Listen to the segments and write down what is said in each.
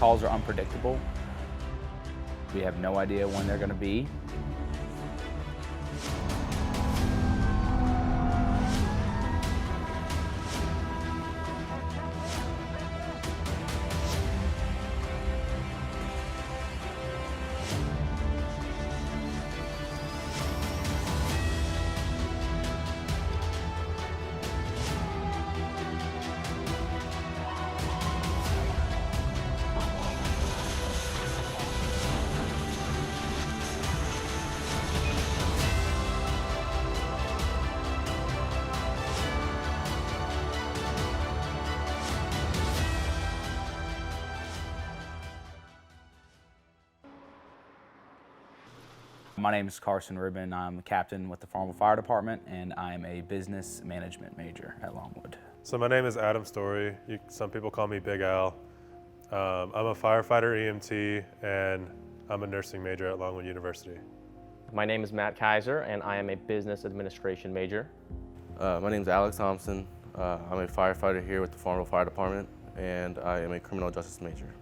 Calls are unpredictable. We have no idea when they're going to be. My name is Carson Rubin. I'm a captain with the Farmville Fire Department, and I'm a business management major at Longwood. So my name is Adam Story. Some people call me Big Al. I'm a firefighter EMT, and I'm a nursing major at Longwood University. My name is Matt Kaiser, and I am a business administration major. My name is Alex Thompson. I'm a firefighter here with the Farmville Fire Department, and I am a criminal justice major.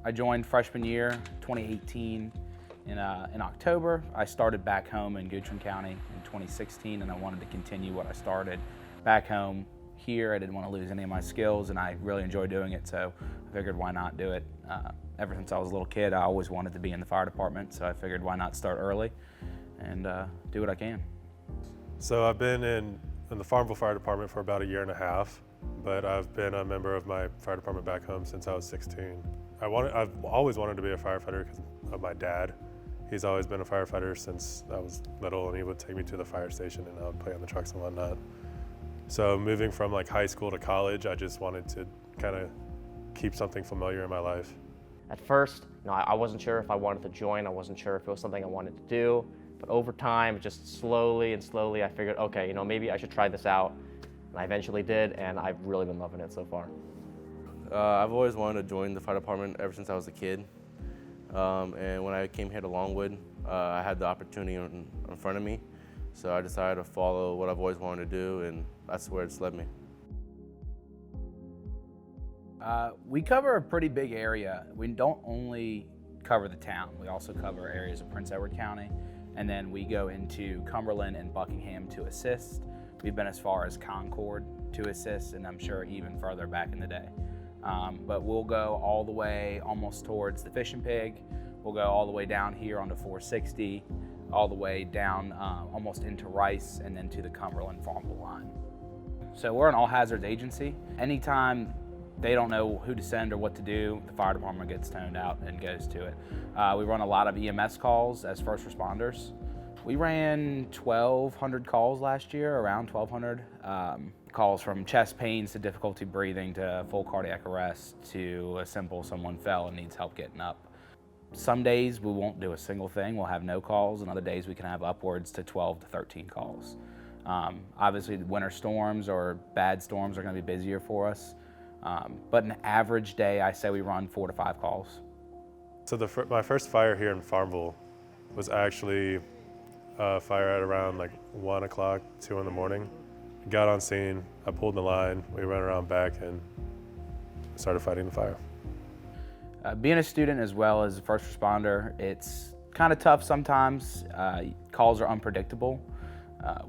I joined freshman year 2018 in October. I started back home in Guthrie County in 2016, and I wanted to continue what I started back home here. I didn't want to lose any of my skills, and I really enjoy doing it, so I figured why not do it. Ever since I was a little kid, I always wanted to be in the fire department, so I figured why not start early and do what I can. So I've been in the Farmville Fire Department for about a year and a half, but I've been a member of my fire department back home since I was 16. I've always wanted to be a firefighter because of my dad. He's always been a firefighter since I was little, and he would take me to the fire station and I would play on the trucks and whatnot. So moving from like high school to college, I just wanted to kind of keep something familiar in my life. At first, I wasn't sure if I wanted to join. I wasn't sure if it was something I wanted to do. But over time, just slowly and slowly, I figured, okay, maybe I should try this out. And I eventually did, and I've really been loving it so far. I've always wanted to join the fire department ever since I was a kid. And when I came here to Longwood, I had the opportunity in front of me. So I decided to follow what I've always wanted to do, and that's where it's led me. We cover a pretty big area. We don't only cover the town, we also cover areas of Prince Edward County, and then we go into Cumberland and Buckingham to assist. We've been as far as Concord to assist, and I'm sure even further back in the day. But we'll go all the way almost towards the Fish and Pig. We'll go all the way down here onto 460, all the way down almost into Rice, and then to the Cumberland Farmville line. So we're an all hazards agency. Anytime they don't know who to send or what to do, the fire department gets toned out and goes to it. We run a lot of EMS calls as first responders. We ran 1,200 calls last year, around 1,200. Calls from chest pains to difficulty breathing to full cardiac arrest to a simple someone fell and needs help getting up. Some days we won't do a single thing, we'll have no calls, and other days we can have upwards to 12 to 13 calls. Obviously winter storms or bad storms are going to be busier for us, but an average day I say we run 4 to 5 calls. So my first fire here in Farmville was actually a fire at around like 1 o'clock, 2 in the morning. Got on scene, I pulled the line, we ran around back and started fighting the fire. Being a student as well as a first responder, it's kind of tough sometimes. Calls are unpredictable.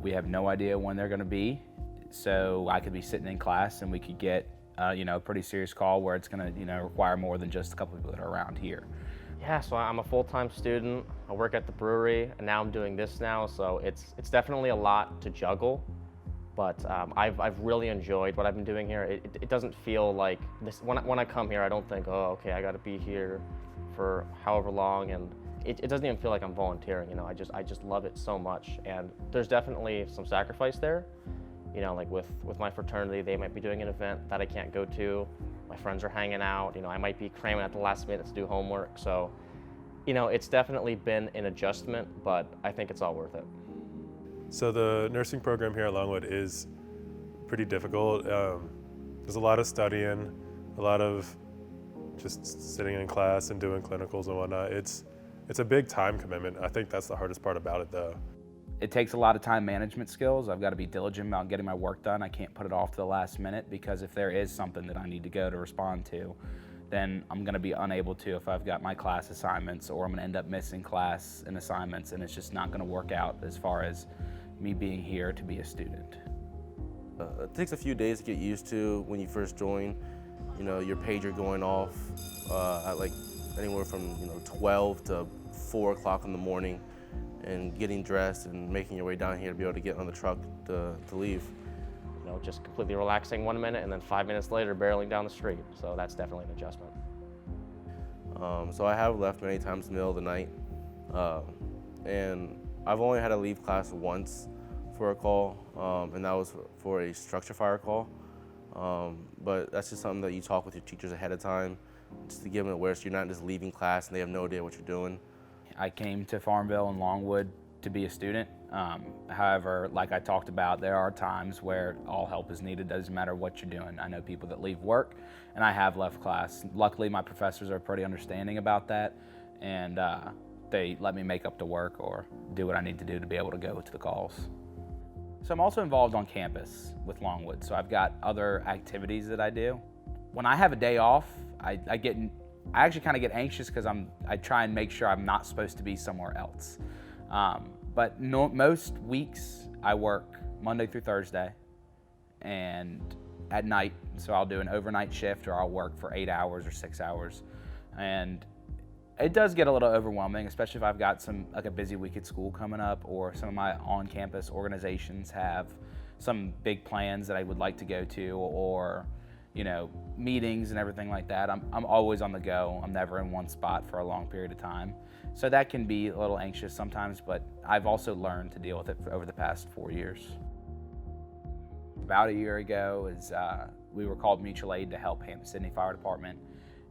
We have no idea when they're going to be. So I could be sitting in class and we could get a pretty serious call where it's going to require more than just a couple people that are around here. Yeah, so I'm a full-time student. I work at the brewery, and now I'm doing this now. So it's definitely a lot to juggle. But I've really enjoyed what I've been doing here. It doesn't feel like this, when I come here, I don't think, oh, okay, I gotta be here for however long, and it doesn't even feel like I'm volunteering, I just love it so much. And there's definitely some sacrifice there, like with my fraternity, they might be doing an event that I can't go to. My friends are hanging out, I might be cramming at the last minute to do homework. So, it's definitely been an adjustment, but I think it's all worth it. So the nursing program here at Longwood is pretty difficult. There's a lot of studying, a lot of just sitting in class and doing clinicals and whatnot. It's a big time commitment. I think that's the hardest part about it though. It takes a lot of time management skills. I've got to be diligent about getting my work done. I can't put it off to the last minute because if there is something that I need to go to respond to, then I'm going to be unable to if I've got my class assignments, or I'm going to end up missing class and assignments, and it's just not going to work out as far as me being here to be a student. It takes a few days to get used to when you first join. You know, your pager going off at like anywhere from 12 to 4 o'clock in the morning, and getting dressed and making your way down here to be able to get on the truck to leave. You know, just completely relaxing 1 minute and then 5 minutes later barreling down the street. So that's definitely an adjustment. So I have left many times in the middle of the night, and I've only had to leave class once for a call, and that was for a structure fire call. But that's just something that you talk with your teachers ahead of time, just to give them aware so you're not just leaving class and they have no idea what you're doing. I came to Farmville and Longwood to be a student. However, like I talked about, there are times where all help is needed. Doesn't matter what you're doing. I know people that leave work, and I have left class. Luckily, my professors are pretty understanding about that, and they let me make up to work or do what I need to do to be able to go to the calls. So I'm also involved on campus with Longwood, so I've got other activities that I do. When I have a day off, I actually kind of get anxious because I try and make sure I'm not supposed to be somewhere else. But most weeks I work Monday through Thursday and at night, so I'll do an overnight shift, or I'll work for 8 hours or 6 hours. And it does get a little overwhelming, especially if I've got like a busy week at school coming up, or some of my on-campus organizations have some big plans that I would like to go to, or meetings and everything like that. I'm always on the go. I'm never in one spot for a long period of time. So that can be a little anxious sometimes, but I've also learned to deal with it over the past 4 years. About a year ago, we were called mutual aid to help Hampton-Sydney Fire Department,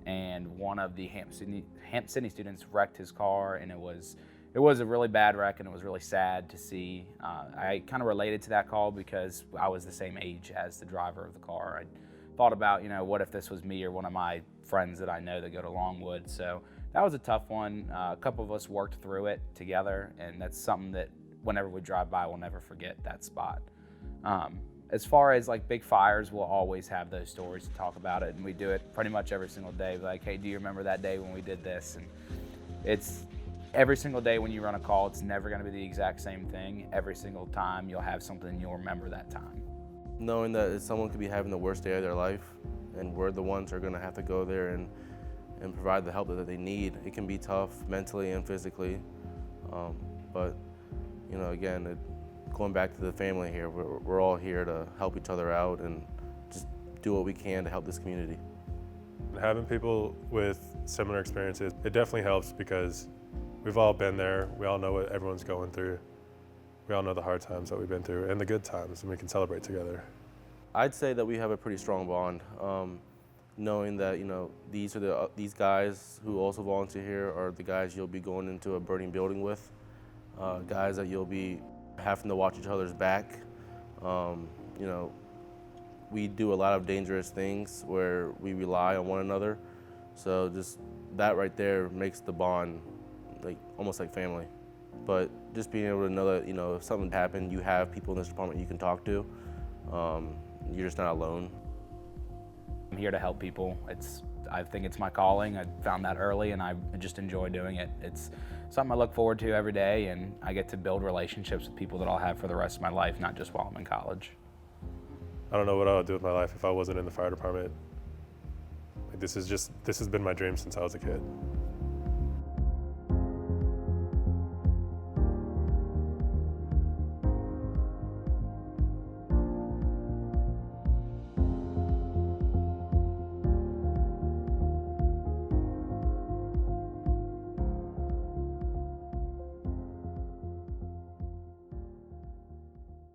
and one of the Hampton-Sydney students wrecked his car, and it was a really bad wreck, and it was really sad to see. I kind of related to that call because I was the same age as the driver of the car. I thought about, what if this was me or one of my friends that I know that go to Longwood. So that was a tough one. A couple of us worked through it together, and that's something that whenever we drive by, we'll never forget that spot. As far as like big fires, we'll always have those stories to talk about it, and we do it pretty much every single day. Like, hey, do you remember that day when we did this? And it's every single day when you run a call, it's never going to be the exact same thing. Every single time you'll have something you'll remember that time. Knowing that someone could be having the worst day of their life, and we're the ones who are going to have to go there and provide the help that they need, it can be tough mentally and physically. But again, going back to the family here, we're all here to help each other out and just do what we can to help this community. Having people with similar experiences, it definitely helps because we've all been there. We all know what everyone's going through. We all know the hard times that we've been through and the good times, and we can celebrate together. I'd say that we have a pretty strong bond, knowing that these guys who also volunteer here are the guys you'll be going into a burning building with, guys that you'll be having to watch each other's back. We do a lot of dangerous things where we rely on one another, so just that right there makes the bond almost like family. But just being able to know that if something happened, you have people in this department you can talk to. You're just not alone. I'm here to help people. I think it's my calling. I found that early, and I just enjoy doing it. It's something I look forward to every day, and I get to build relationships with people that I'll have for the rest of my life, not just while I'm in college. I don't know what I would do with my life if I wasn't in the fire department. This has been my dream since I was a kid.